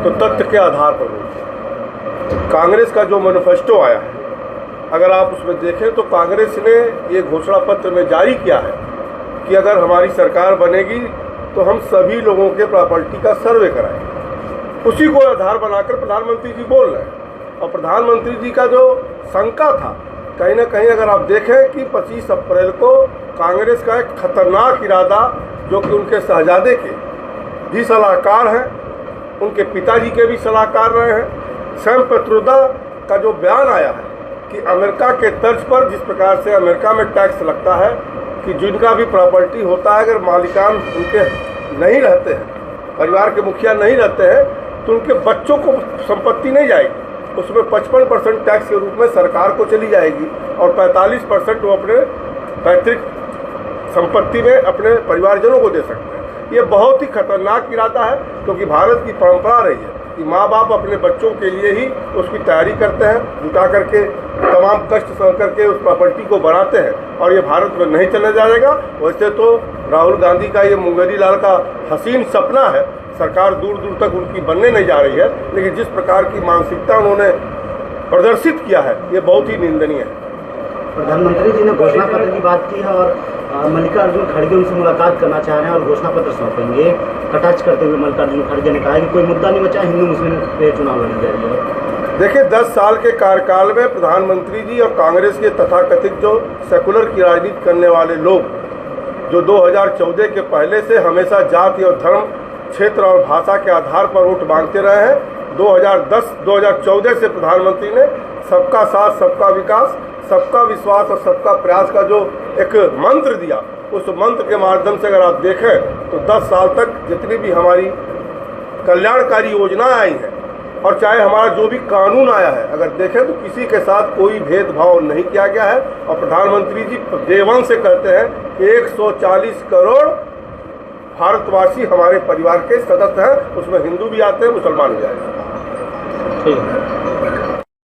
तो तथ्य के आधार पर बोलते हैं। कांग्रेस का जो मैनिफेस्टो आया है, अगर आप उसमें देखें तो कांग्रेस ने ये घोषणा पत्र में जारी किया है कि अगर हमारी सरकार बनेगी तो हम सभी लोगों के प्रॉपर्टी का सर्वे कराएंगे। उसी को आधार बनाकर प्रधानमंत्री जी बोल रहे हैं। और प्रधानमंत्री जी का जो शंका था, कहीं ना कहीं अगर आप देखें कि 25 अप्रैल को कांग्रेस का एक खतरनाक इरादा, जो कि उनके शहजादे के भी सलाहकार हैं, उनके पिताजी के भी सलाहकार रहे हैं, सैम पित्रोदा का जो बयान आया है कि अमेरिका के तर्ज पर, जिस प्रकार से अमेरिका में टैक्स लगता है कि जिनका भी प्रॉपर्टी होता है, अगर मालिकान उनके नहीं रहते हैं, परिवार के मुखिया नहीं रहते हैं, तो उनके बच्चों को संपत्ति नहीं जाएगी, उसमें 55% टैक्स के रूप में सरकार को चली जाएगी और 45% वो अपने पैतृक संपत्ति में अपने परिवारजनों को दे सकते हैं। ये बहुत ही खतरनाक इरादा है, क्योंकि भारत की परंपरा रही है कि माँ बाप अपने बच्चों के लिए ही उसकी तैयारी करते हैं, जुटा करके तमाम कष्ट सह करके उस प्रॉपर्टी को बनाते हैं, और ये भारत में नहीं चला जाएगा। वैसे तो राहुल गांधी का ये मुंगेरी लाल का हसीन सपना है, सरकार दूर दूर तक उनकी बनने नहीं जा रही है, लेकिन जिस प्रकार की मानसिकता उन्होंने प्रदर्शित किया है, ये बहुत ही निंदनीय है। प्रधानमंत्री जी ने घोषणा पत्र की बात की है और मल्लिकार्जुन खड़गे उनसे मुलाकात करना चाह रहे हैं और घोषणा पत्र सौंपेंगे। कटाक्ष करते हुए मल्लिकार्जुन खड़गे ने कहा कि कोई मुद्दा नहीं बचा, हिंदू मुस्लिम पे चुनाव लड़ने जा रही है। देखिए, 10 साल के कार्यकाल में प्रधानमंत्री जी और कांग्रेस के तथाकथित जो सेकुलर की राजनीति करने वाले लोग, जो 2014 के पहले से हमेशा जाति और धर्म, क्षेत्र और भाषा के आधार पर वोट मांगते रहे हैं, 2014 से प्रधानमंत्री ने सबका साथ, सबका विकास, सबका विश्वास और सबका प्रयास का जो एक मंत्र दिया, उस मंत्र के माध्यम से अगर आप देखें तो 10 साल तक जितनी भी हमारी कल्याणकारी योजनाएं आई हैं, और चाहे हमारा जो भी कानून आया है, अगर देखें तो किसी के साथ कोई भेदभाव नहीं किया गया है। और प्रधानमंत्री जी डे वन से कहते हैं कि 140 करोड़ भारतवासी हमारे परिवार के सदस्य हैं, उसमें हिंदू भी आते हैं, मुसलमान भी आते हैं। ठीक है।